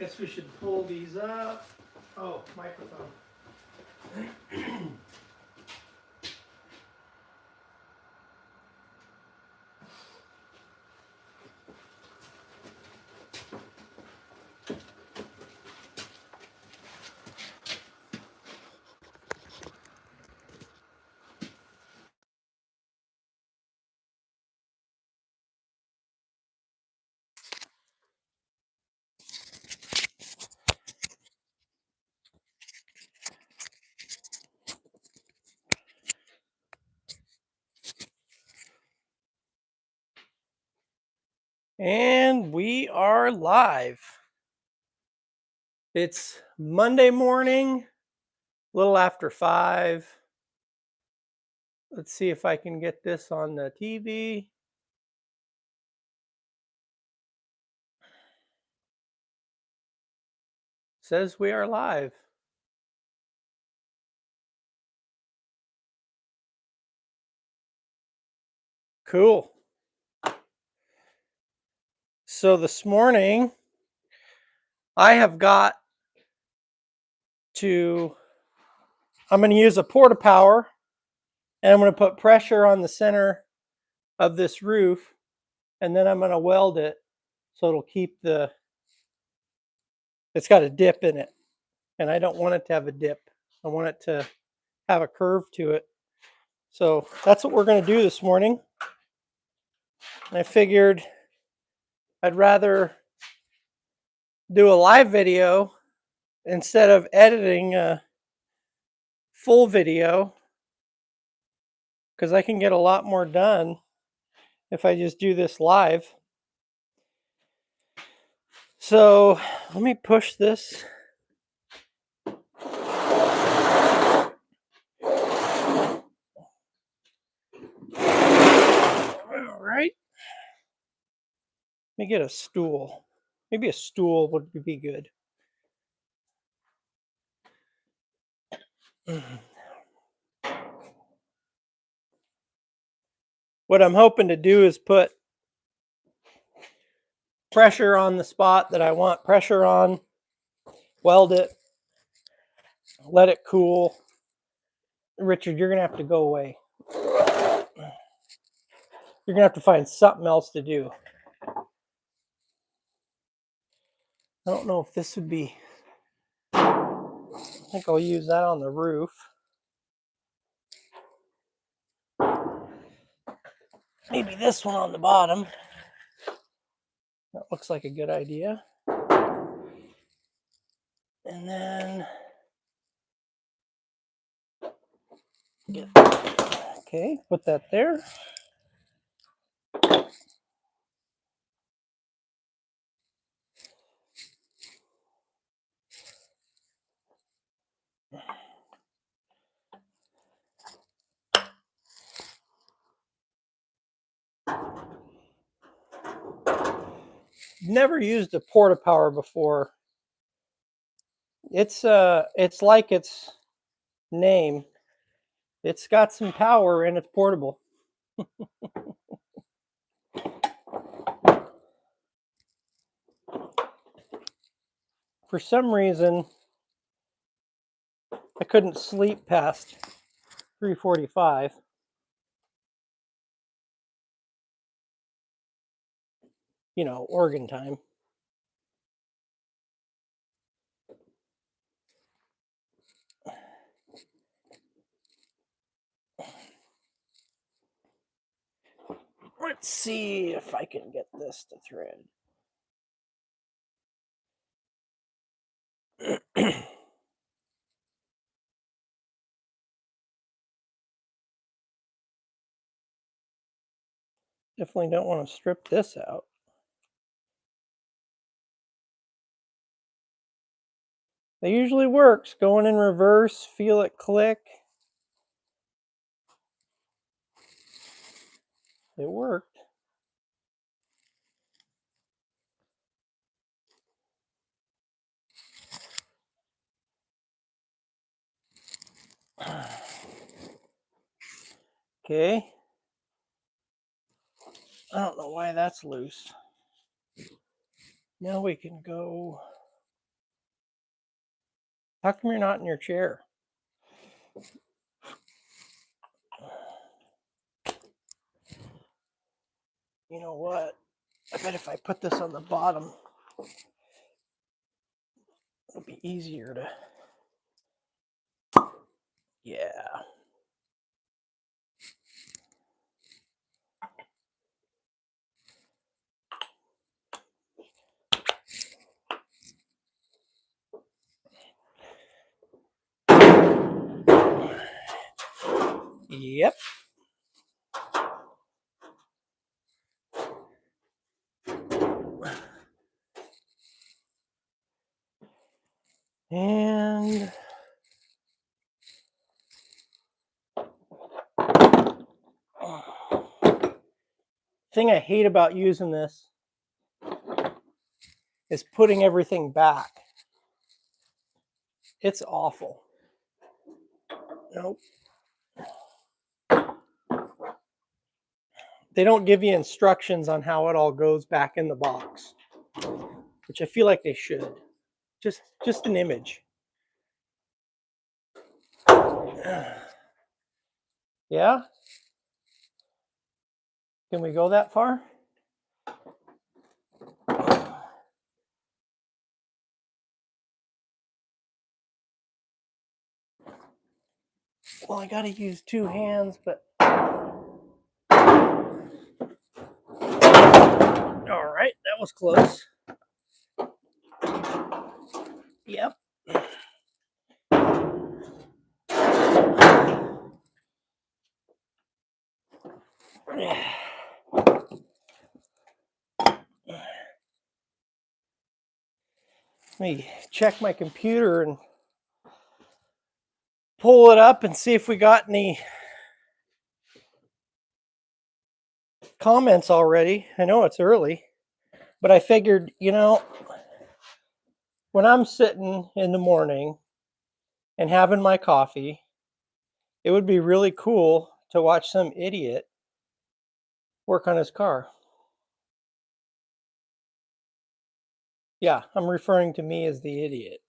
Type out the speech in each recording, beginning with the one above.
Guess we should pull these up. Oh, microphone. And we are live. It's Monday morning, a little after 5. Let's see if I can get this on the TV. Says we are live. Cool. So this morning, I have got I'm going to use a porta power, and I'm going to put pressure on the center of this roof, and then I'm going to weld it so it'll keep it's got a dip in it, and I don't want it to have a dip. I want it to have a curve to it. So that's what we're going to do this morning. And I figured I'd rather do a live video instead of editing a full video, because I can get a lot more done if I just do this live. So let me push this. All right. Let me get a stool. Maybe a stool would be good. What I'm hoping to do is put pressure on the spot that I want pressure on, weld it, let it cool. Richard, you're going to have to go away. You're going to have to find something else to do. I don't know if this would be... I think I'll use that on the roof. Maybe this one on the bottom. That looks like a good idea. And then... Okay, put that there. Never used a porta power before. It's like its name. It's got some power and it's portable. For some reason, I couldn't sleep past 3:45. You know, Oregon time. Let's see if I can get this to thread. Definitely don't want to strip this out. It usually works. Going in reverse, feel it click. It worked. Okay. I don't know why that's loose. Now we can go How come you're not in your chair? You know what? I bet if I put this on the bottom, it'll be easier to... Yeah. Yep. And thing I hate about using this is putting everything back. It's awful. Nope. They don't give you instructions on how it all goes back in the box, which I feel like they should. Just an image. Yeah? Can we go that far? Well, I gotta use two hands, but... All right, that was close. Yep. Let me check my computer and pull it up and see if we got any comments already. I know it's early, but I figured, you know, when I'm sitting in the morning and having my coffee, it would be really cool to watch some idiot work on his car. Yeah, I'm referring to me as the idiot.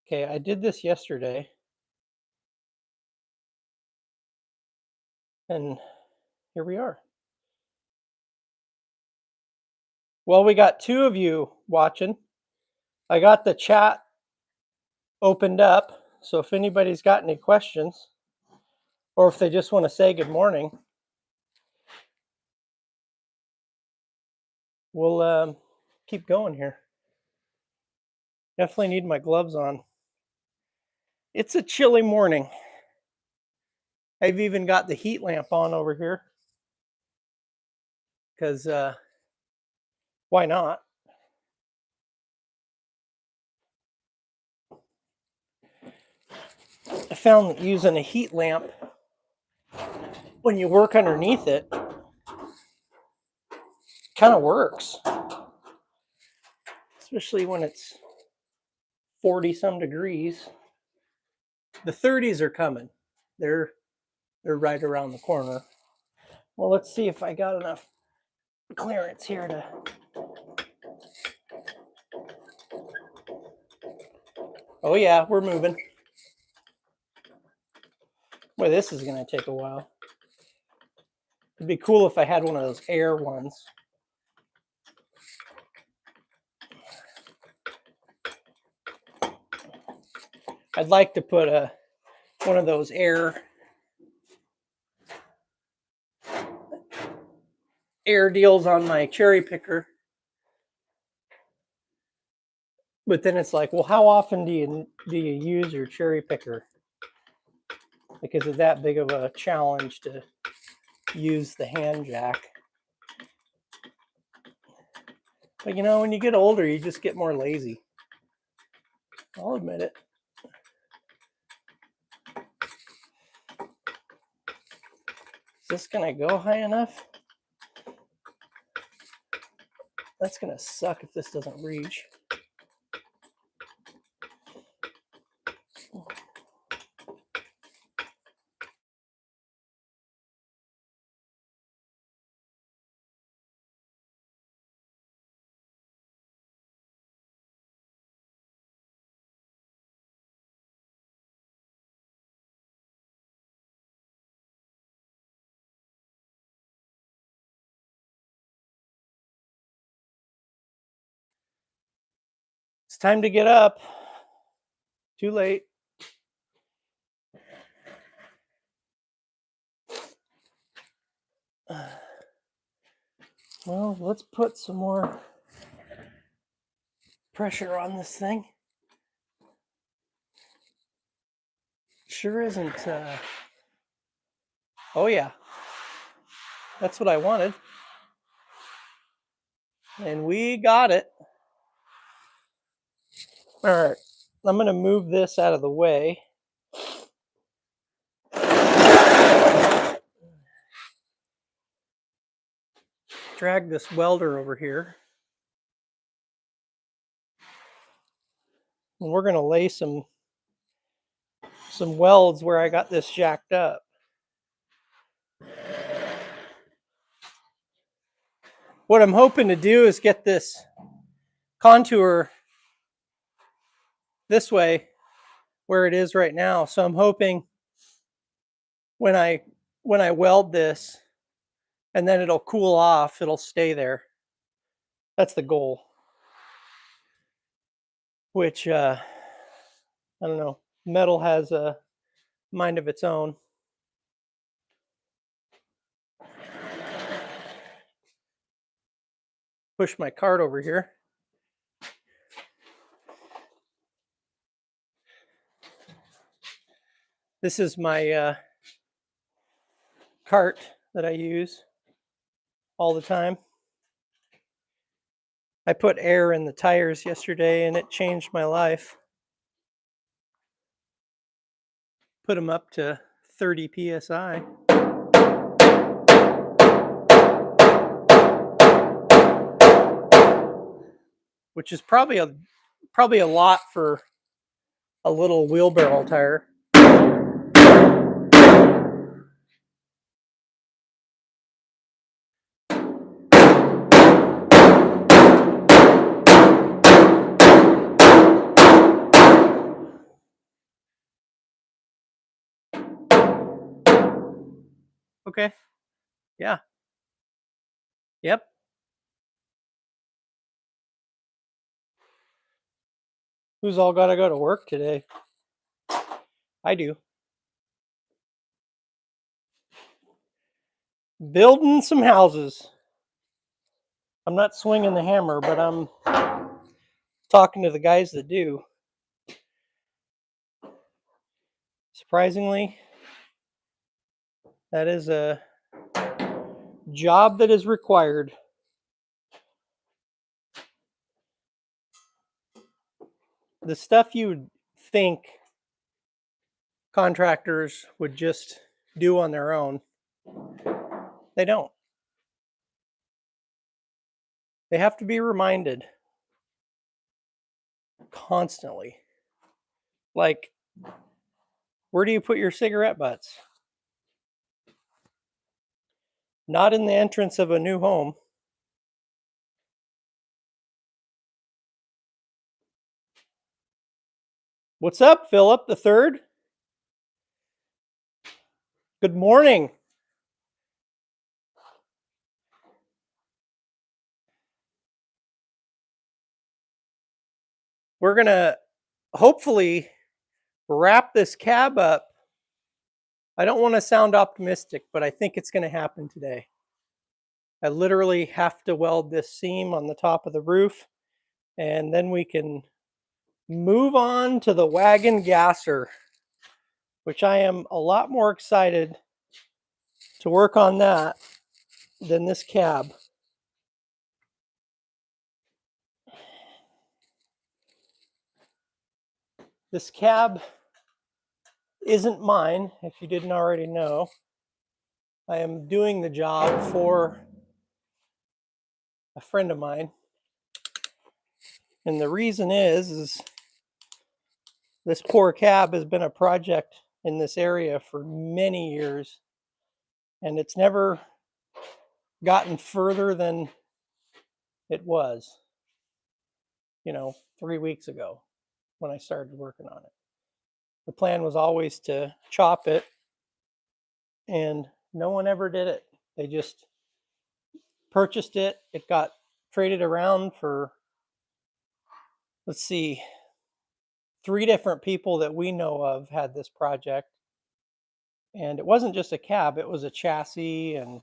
Okay, I did this yesterday, and here we are. Well, we got two of you watching. I got the chat opened up, so if anybody's got any questions, or if they just want to say good morning, we'll keep going here. Definitely need my gloves on. It's a chilly morning. I've even got the heat lamp on over here because why not? I found that using a heat lamp when you work underneath it kind of works, especially when it's 40 some degrees. The 30s are coming. They're right around the corner. Well, let's see if I got enough clearance here to... Oh yeah, we're moving. Boy, this is going to take a while. It'd be cool if I had one of those air ones. I'd like to put one of those air deals on my cherry picker. But then it's like, well, how often do you use your cherry picker? Because it's that big of a challenge to use the hand jack. But you know, when you get older, you just get more lazy. I'll admit it. Is this gonna go high enough? That's gonna suck if this doesn't reach. It's time to get up. Too late. Well, let's put some more pressure on this thing. Sure isn't. Oh, yeah. That's what I wanted. And we got it. All right. I'm going to move this out of the way. Drag this welder over here. And we're going to lay some welds where I got this jacked up. What I'm hoping to do is get this contour this way where it is right now. So I'm hoping when I weld this and then it'll cool off, it'll stay there. That's the goal. Which I don't know. Metal has a mind of its own. Push my cart over here. This is my cart that I use all the time. I put air in the tires yesterday and it changed my life. Put them up to 30 psi. Which is probably a lot for a little wheelbarrow tire. Okay. Yeah. Yep. Who's all got to go to work today? I do. Building some houses. I'm not swinging the hammer, but I'm talking to the guys that do. Surprisingly, that is a job that is required. The stuff you'd think contractors would just do on their own, they don't. They have to be reminded constantly. Like, where do you put your cigarette butts? Not in the entrance of a new home. What's up, Philip the Third? Good morning. We're going to hopefully wrap this cab up. I don't want to sound optimistic, but I think it's going to happen today. I literally have to weld this seam on the top of the roof, and then we can move on to the wagon gasser, which I am a lot more excited to work on that than this cab. This cab isn't mine, if you didn't already know. I am doing the job for a friend of mine. And the reason is this poor cab has been a project in this area for many years. And it's never gotten further than it was, 3 weeks ago when I started working on it. The plan was always to chop it, and no one ever did it. They just purchased it. It got traded around for let's see, 3 different people that we know of had this project. And it wasn't just a cab, it was a chassis and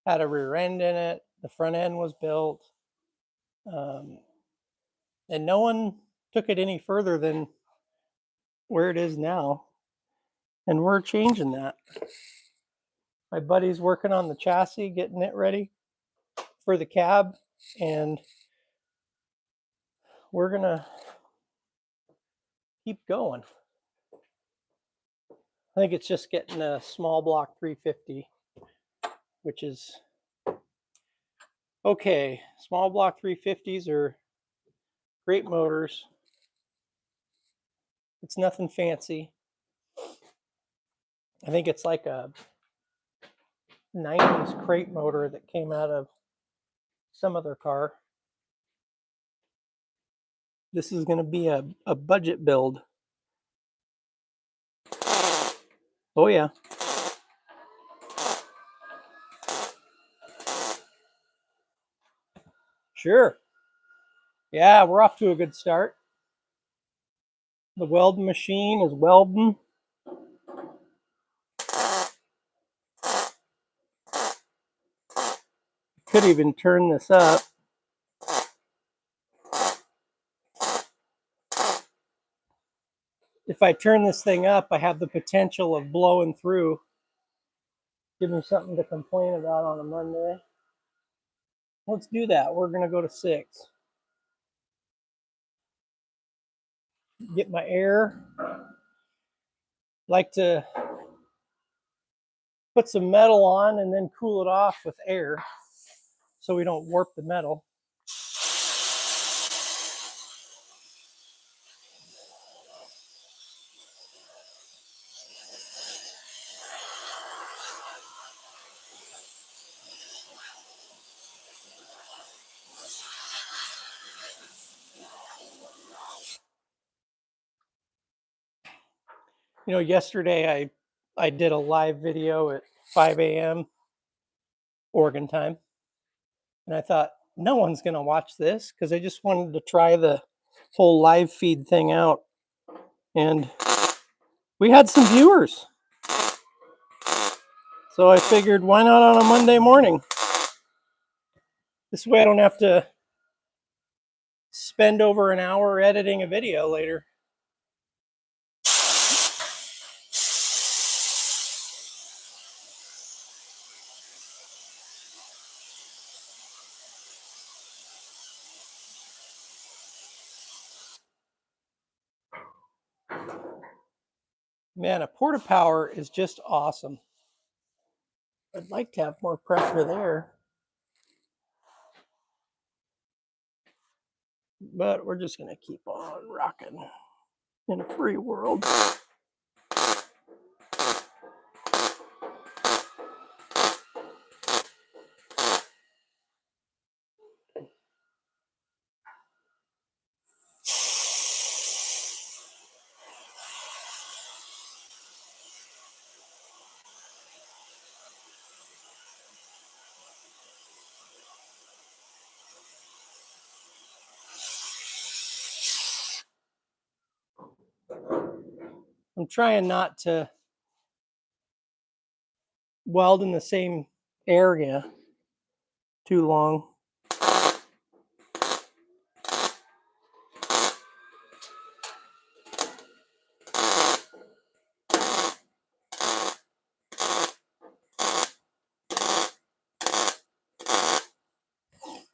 had a rear end in it. The front end was built. Um, and no one took it any further than where it is now. And we're changing that. My buddy's working on the chassis, getting it ready for the cab. And we're going to keep going. I think it's just getting a small block 350, which is okay. Small block 350s are great motors. It's nothing fancy. I think it's like a 90s crate motor that came out of some other car. This is going to be a budget build. Oh yeah. Sure. Yeah, we're off to a good start. The welding machine is welding. Could even turn this up. If I turn this thing up, I have the potential of blowing through. Give me something to complain about on a Monday. Let's do that. We're going to go to 6. Get my air. Like to put some metal on and then cool it off with air so we don't warp the metal. You know, yesterday I did a live video at 5 a.m. Oregon time. And I thought, no one's going to watch this because I just wanted to try the whole live feed thing out. And we had some viewers. So I figured, why not on a Monday morning? This way I don't have to spend over an hour editing a video later. Man, a porta power is just awesome. I'd like to have more pressure there. But we're just going to keep on rocking in a free world. I'm trying not to weld in the same area too long.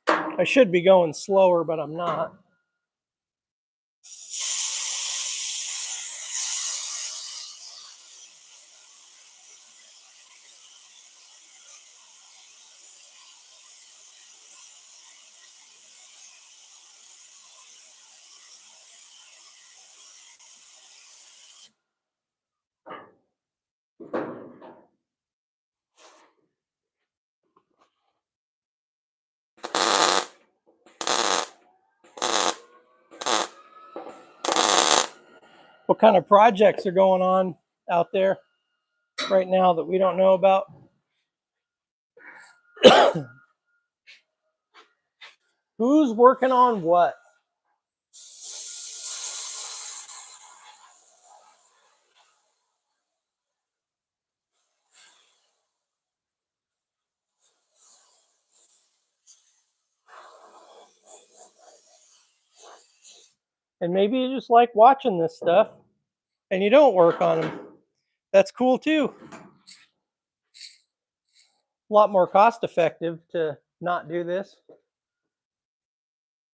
I should be going slower, but I'm not. What kind of projects are going on out there right now that we don't know about? Who's working on what? And maybe you just like watching this stuff and you don't work on them. That's cool too. A lot more cost effective to not do this.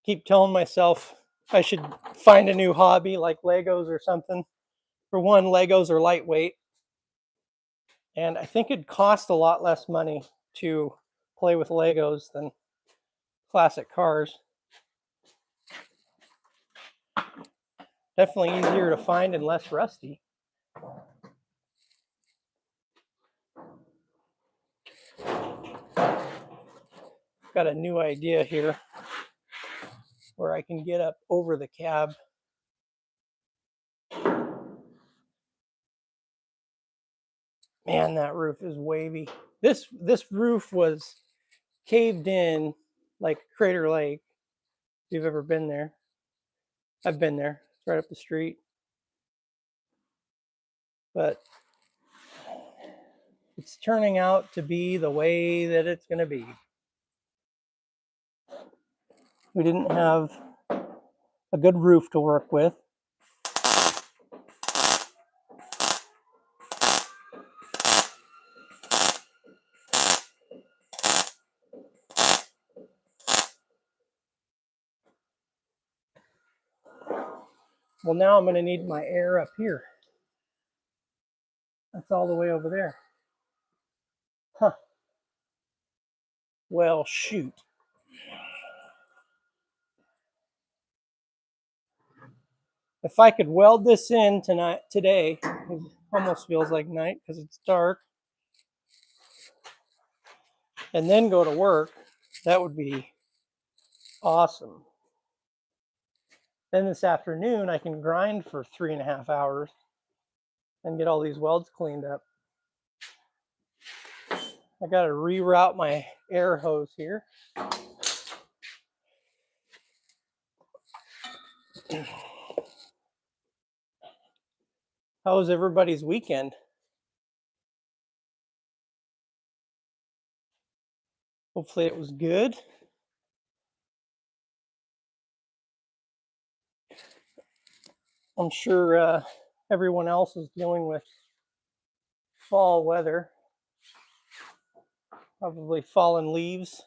Keep telling myself I should find a new hobby like Legos or something. For one, Legos are lightweight. And I think it'd cost a lot less money to play with Legos than classic cars. Definitely easier to find and less rusty. Got a new idea here where I can get up over the cab. Man, that roof is wavy. This roof was caved in like Crater Lake. If you've ever been there, I've been there. It's right up the street. But it's turning out to be the way that it's going to be. We didn't have a good roof to work with. Well, now I'm going to need my air up here. That's all the way over there. Huh. Well, shoot. If I could weld this in today, it almost feels like night because it's dark, and then go to work, that would be awesome. Then this afternoon, I can grind for 3.5 hours and get all these welds cleaned up. I got to reroute my air hose here. How was everybody's weekend? Hopefully it was good. I'm sure everyone else is dealing with fall weather. Probably fallen leaves.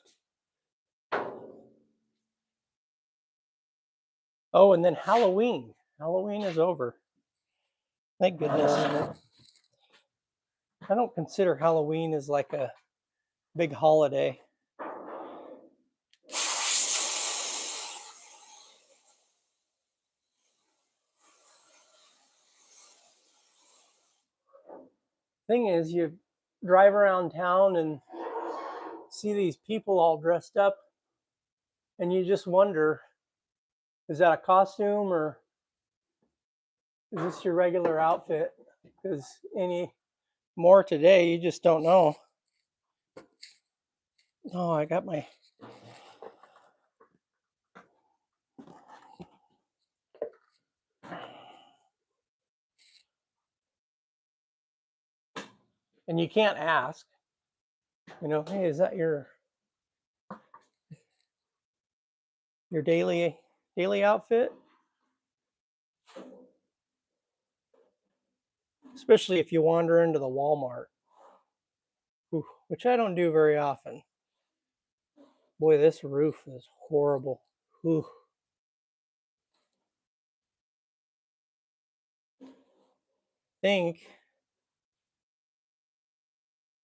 Oh, and then Halloween. Halloween is over. Thank goodness. I don't consider Halloween as like a big holiday. Thing is, you drive around town and see these people all dressed up, and you just wonder, is that a costume or is this your regular outfit? Because any more today, you just don't know. Oh, I got my... And you can't ask, you know, hey, is that your daily outfit? Especially if you wander into the Walmart, which I don't do very often. Boy, this roof is horrible. Ooh. Think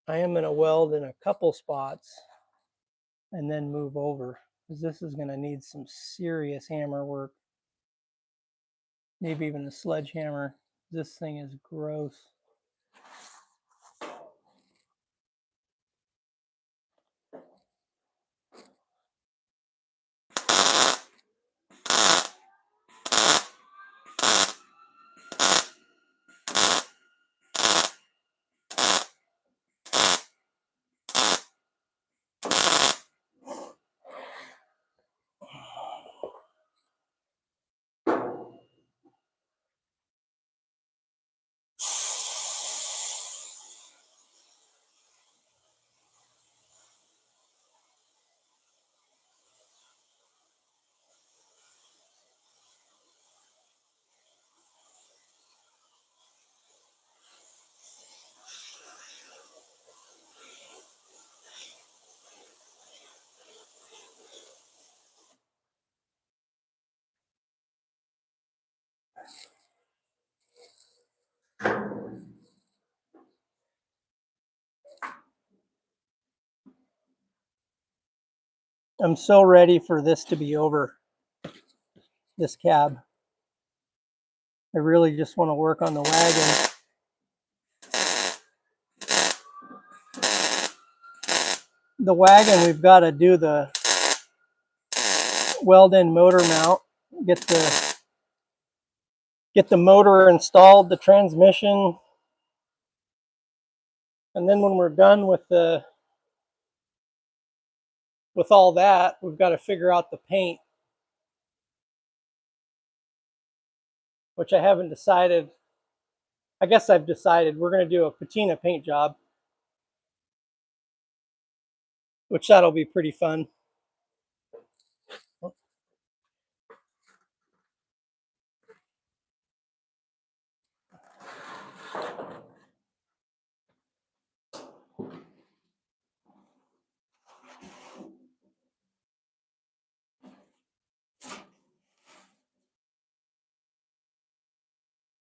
I am going to weld in a couple spots and then move over, because this is going to need some serious hammer work. Maybe even a sledgehammer. This thing is gross. I'm so ready for this to be over, this cab. I really just want to work on the wagon. The wagon, we've got to do the Welding motor mount, get the motor installed, the transmission, and then when we're done with all that, we've got to figure out the paint, which I haven't decided. I guess I've decided we're going to do a patina paint job, which that'll be pretty fun.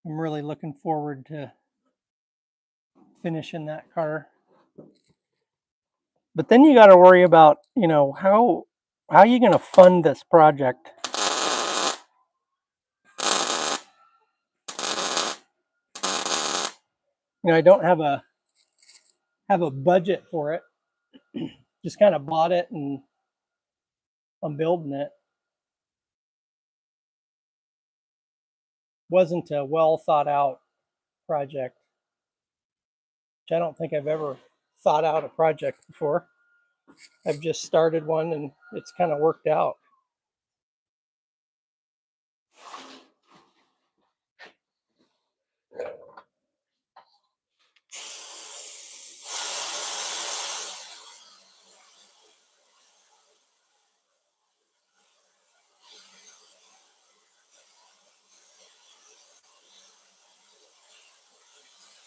I'm really looking forward to finishing that car. But then you got to worry about, how are you going to fund this project? I don't have a budget for it. Just kind of bought it and I'm building it. Wasn't a well thought out project, which I don't think I've ever thought out a project before. I've just started one and it's kind of worked out.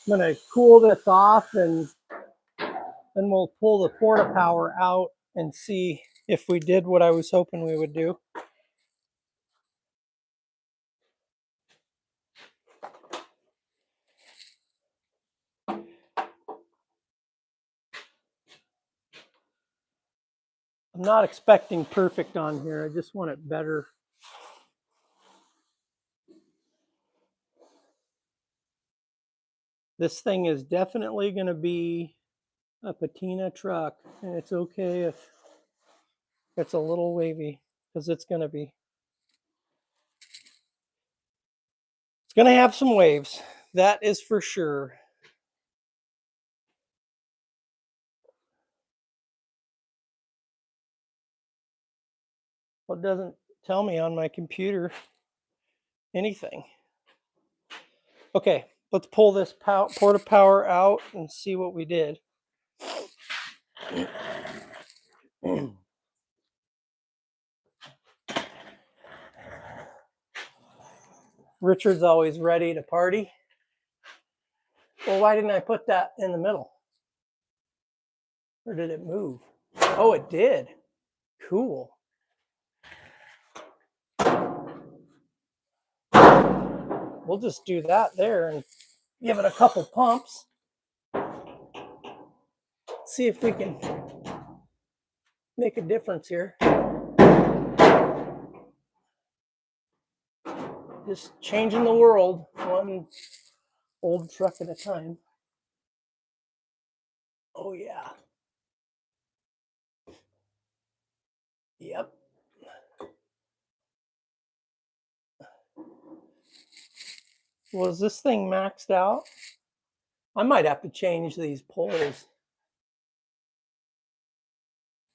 I'm going to cool this off and then we'll pull the porta power out and see if we did what I was hoping we would do. I'm not expecting perfect on here. I just want it better. This thing is definitely going to be a patina truck, and it's okay if it's a little wavy, because it's going to be. It's going to have some waves. That is for sure. Well, it doesn't tell me on my computer anything. Okay, let's pull this porta power out and see what we did. Richard's always ready to party. Well, why didn't I put that in the middle? Or did it move? Oh, it did. Cool. We'll just do that there and give it a couple pumps. See if we can make a difference here. Just changing the world one old truck at a time. Oh yeah. Yep. Well, is this thing maxed out? I might have to change these poles.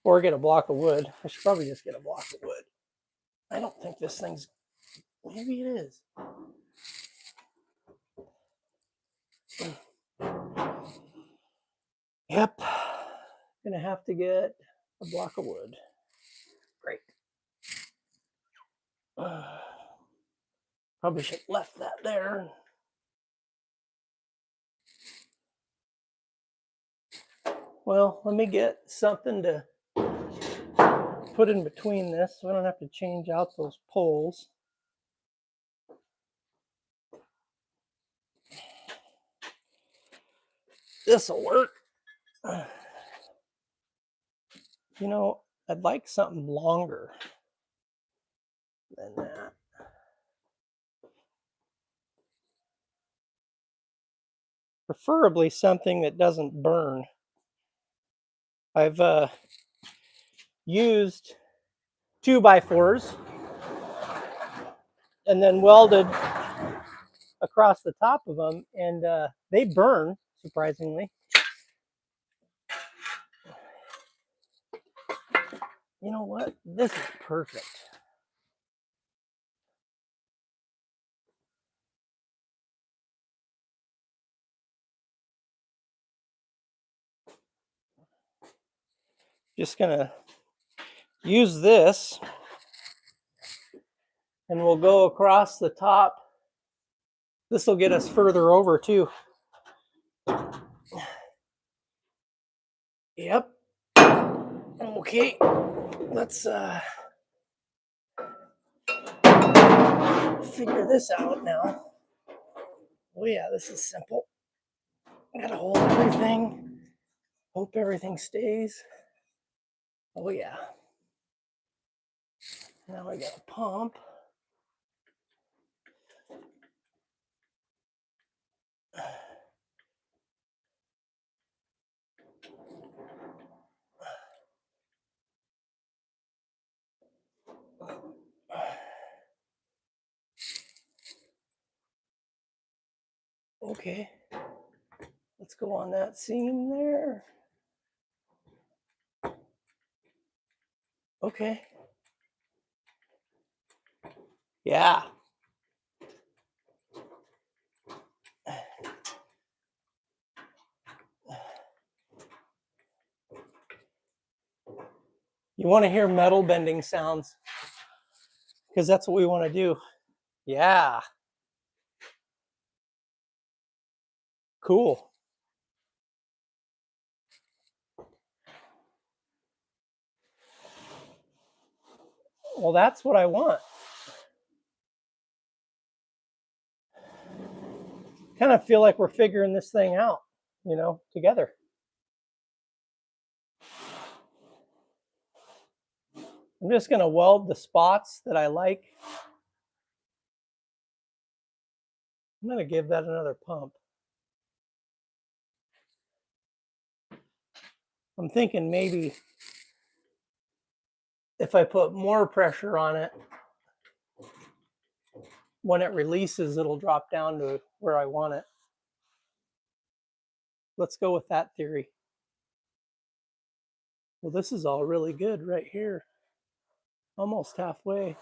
Or get a block of wood. I should probably just get a block of wood. I don't think this thing's... Maybe it is. Yep. Gonna have to get a block of wood. Great. Probably should have left that there. Well, let me get something to put in between this so I don't have to change out those poles. this'll work. You know, I'd like something longer than that. Preferably something that doesn't burn. I've used 2x4s and then welded across the top of them, and they burn, surprisingly. You know what? This is perfect. Just gonna use this, and we'll go across the top. This will get us further over too. Yep. Okay. Let's figure this out now. Oh yeah, this is simple. I gotta hold everything. Hope everything stays. Oh yeah. Now I got a pump. Okay. Let's go on that seam there. Okay. Yeah. You want to hear metal bending sounds because that's what we want to do. Yeah. Cool. Well, that's what I want. Kind of feel like we're figuring this thing out, you know, together. I'm just going to weld the spots that I like. I'm going to give that another pump. I'm thinking maybe if I put more pressure on it, when it releases, it'll drop down to where I want it. Let's go with that theory. Well, this is all really good right here. Almost halfway.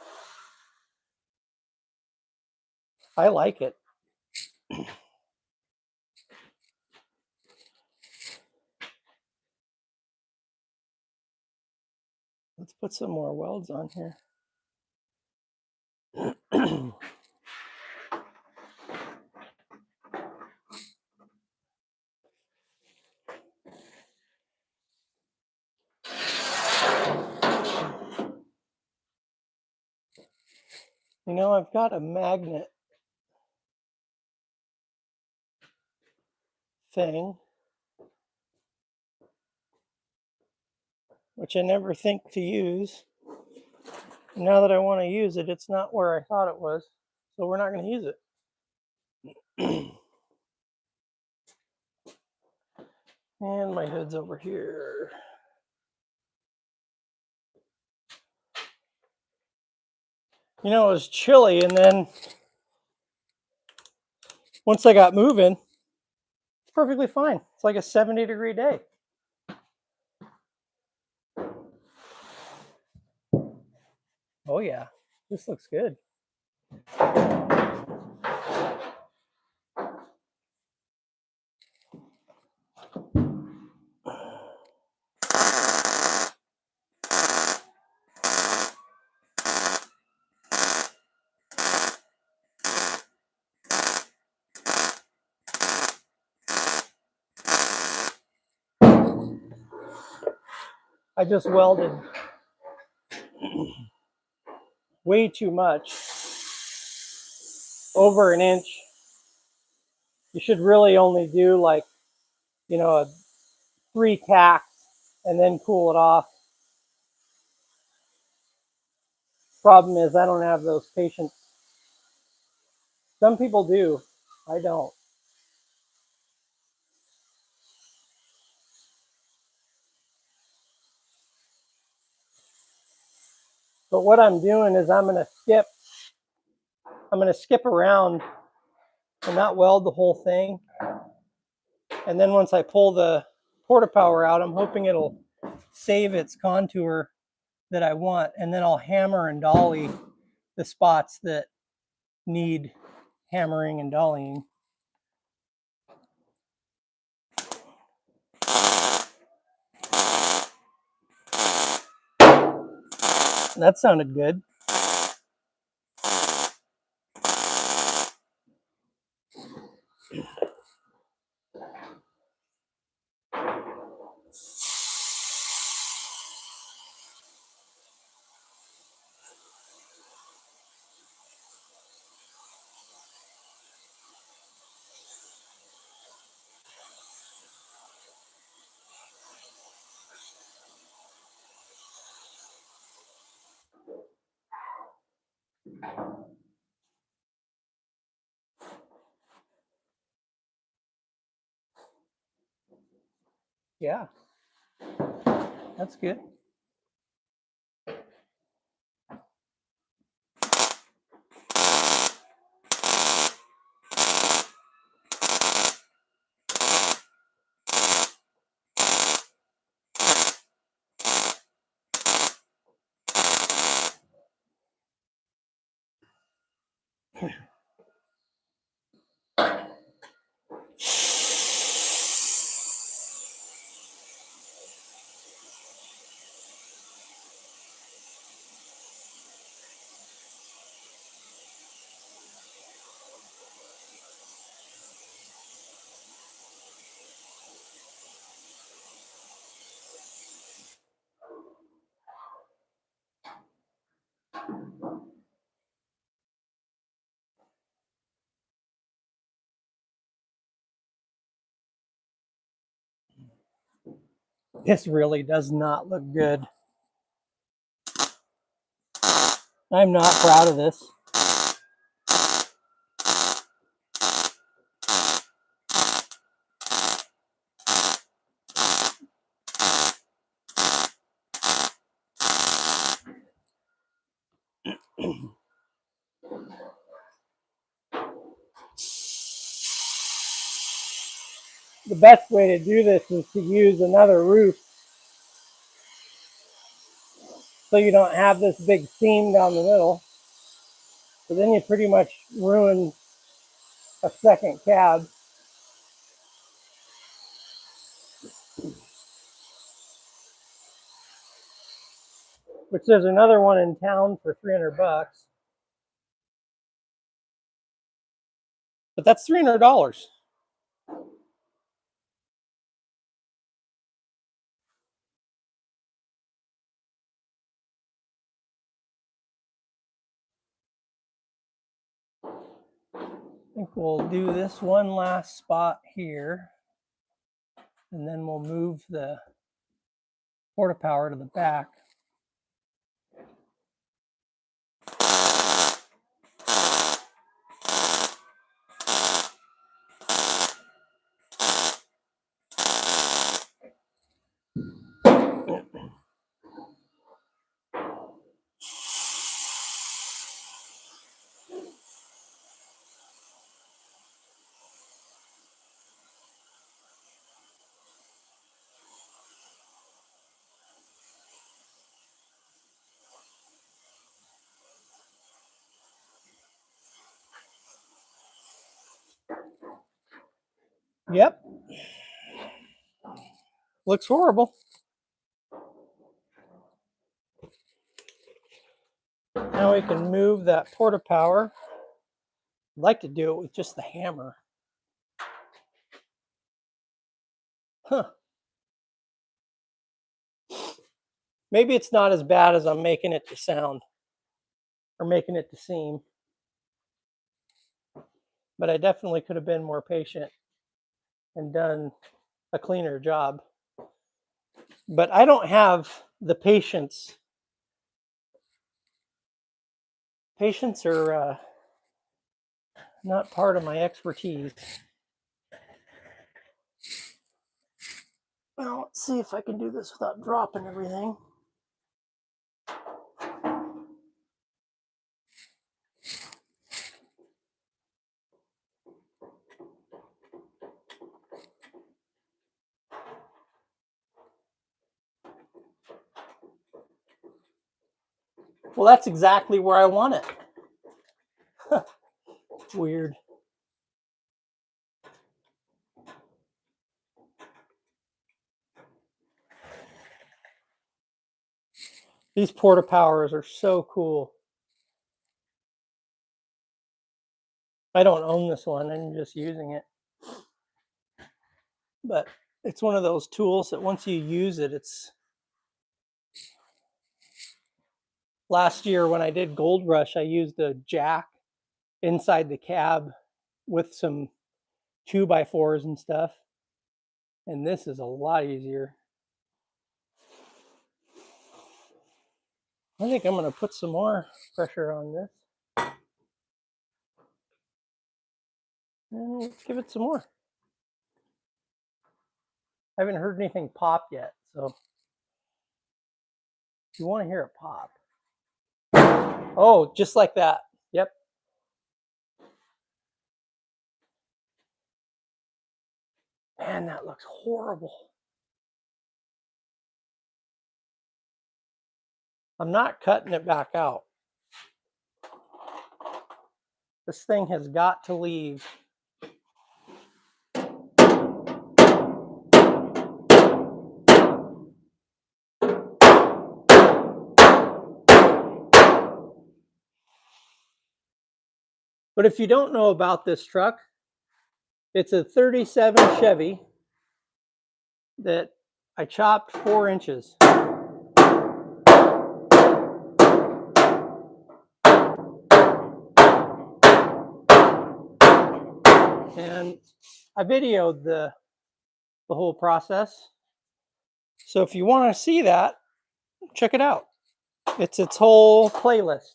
I like it. Let's put some more welds on here. You know, I've got a magnet thing, which I never think to use. Now that I want to use it, it's not where I thought it was, so we're not going to use it. And my hood's over here. You know, it was chilly, and then once I got moving, it's perfectly fine. It's like a 70-degree day. Oh yeah, this looks good. I just welded way too much, over an inch. You should really only do like you know, a 3 tacks and then cool it off. Problem is, I don't have those patience. Some people do. I don't. But what I'm doing is I'm going to skip around and not weld the whole thing. And then once I pull the porta power out, I'm hoping it'll save its contour that I want. And then I'll hammer and dolly the spots that need hammering and dollying. That sounded good. Yeah, that's good. This really does not look good. I'm not proud of this. The best way to do this is to use another roof so you don't have this big seam down the middle. So then you pretty much ruin a second cab. Which there's another one in town for 300 bucks. But that's $300. I think we'll do this one last spot here, and then we'll move the porta power to the back. Yep. Looks horrible. Now we can move that porta power. I'd like to do it with just the hammer. Huh. Maybe it's not as bad as I'm making it to sound or making it to seem. But I definitely could have been more patient and done a cleaner job. But I don't have the patience. Patience are not part of my expertise. Well, let's see if I can do this without dropping everything. Well, that's exactly where I want it. Weird. These porta powers are so cool. I don't own this one, I'm just using it. But it's one of those tools that once you use it, it's... Last year when I did Gold Rush, I used a jack inside the cab with some 2x4s and stuff. And this is a lot easier. I think I'm going to put some more pressure on this. And let's give it some more. I haven't heard anything pop yet, so you want to hear it pop. Oh, just like that. Yep. Man, that looks horrible. I'm not cutting it back out. This thing has got to leave. But if you don't know about this truck, it's a 37 Chevy that I chopped 4 inches. And I videoed the whole process. So if you want to see that, check it out. It's its whole playlist.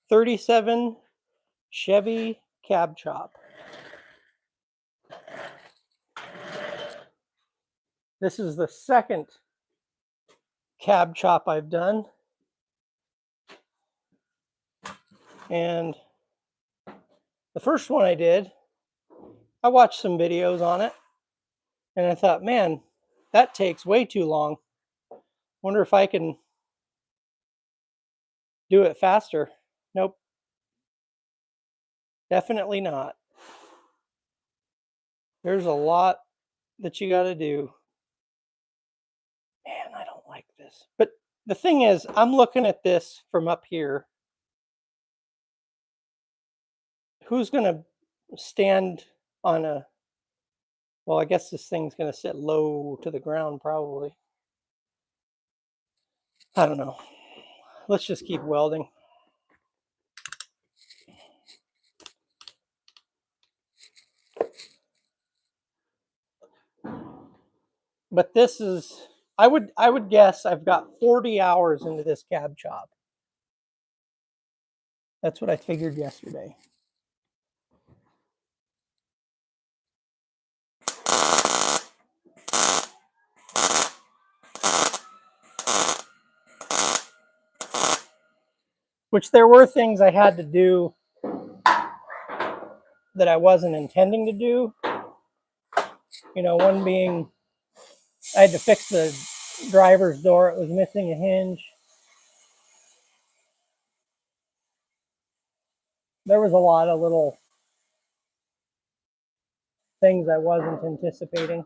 37 Chevy cab chop. This is the second cab chop I've done. And the first one I did, I watched some videos on it. And I thought, man, that takes way too long. Wonder if I can do it faster. Nope. Definitely not. There's a lot that you got to do. Man, I don't like this. But the thing is, I'm looking at this from up here. Who's going to stand on a... Well, I guess this thing's going to sit low to the ground probably. I don't know. Let's just keep welding. But this is... I would guess I've got 40 hours into this cab chop. That's what I figured yesterday. Which there were things I had to do that I wasn't intending to do. You know, one being I had to fix the driver's door. It was missing a hinge. There was a lot of little things I wasn't anticipating.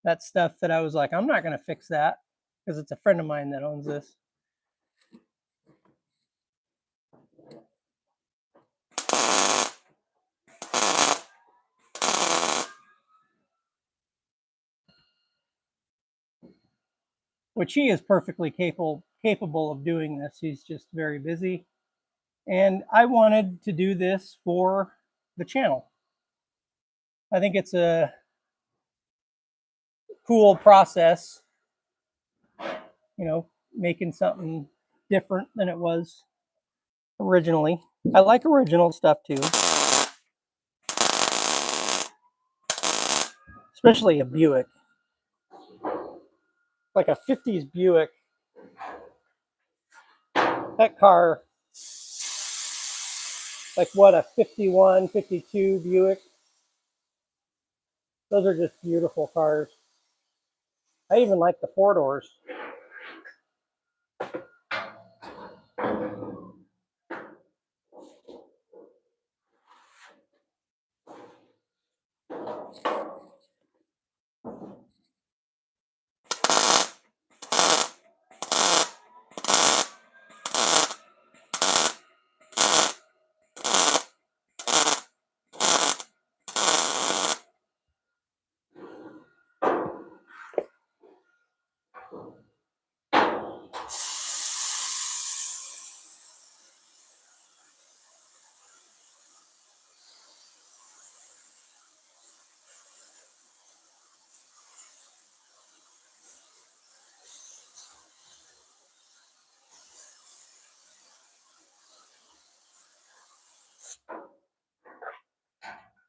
That stuff that I was like, I'm not going to fix that because it's a friend of mine that owns this. Which he is perfectly capable of doing this. He's just very busy. And I wanted to do this for the channel. I think it's a cool process, you know, making something different than it was originally. I like original stuff too, especially a Buick, like a 50s Buick. That car, like what, a 51, 52 Buick. Those are just beautiful cars. I even like the four doors.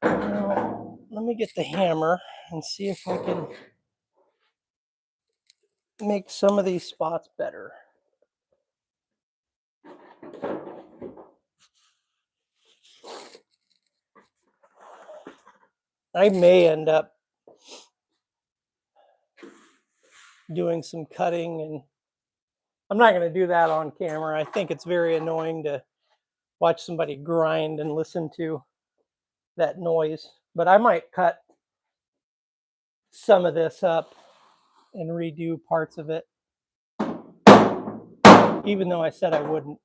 Now, let me get the hammer and see if I can make some of these spots better. I may end up doing some cutting, and I'm not going to do that on camera. I think it's very annoying to watch somebody grind and listen to that noise, but I might cut some of this up and redo parts of it, even though I said I wouldn't.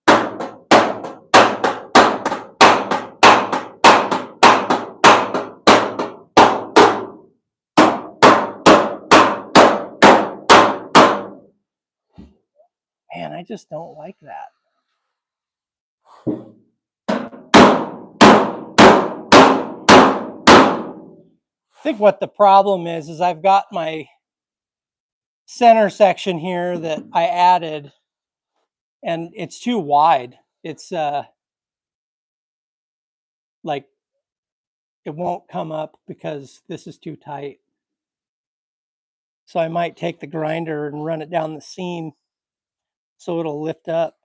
Man, I just don't like that. I think what the problem is I've got my center section here that I added, and it's too wide. It's like it won't come up because this is too tight. So I might take the grinder and run it down the seam so it'll lift up.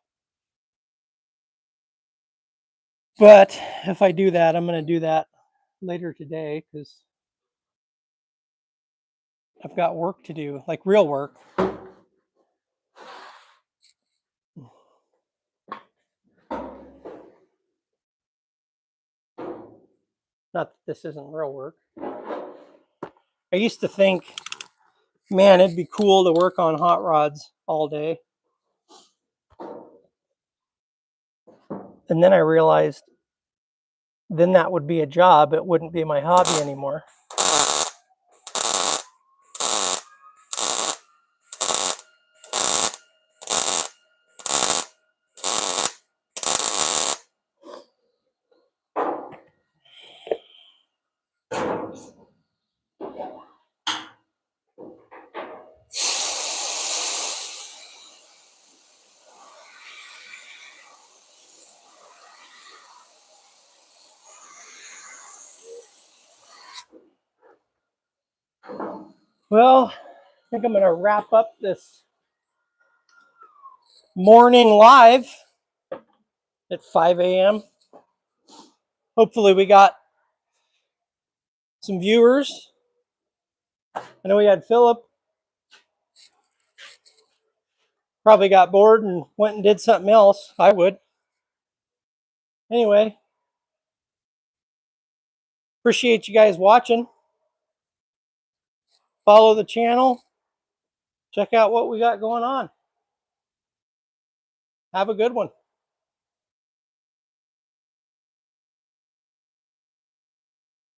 But if I do that, I'm going to do that later today because I've got work to do, like real work. Not that this isn't real work. I used to think, man, it'd be cool to work on hot rods all day. And then I realized then that would be a job. It wouldn't be my hobby anymore. Well, I think I'm going to wrap up this morning live at 5 a.m. Hopefully we got some viewers. I know we had Philip. Probably got bored and went and did something else. I would. Anyway, appreciate you guys watching. Follow the channel. Check out what we got going on. Have a good one.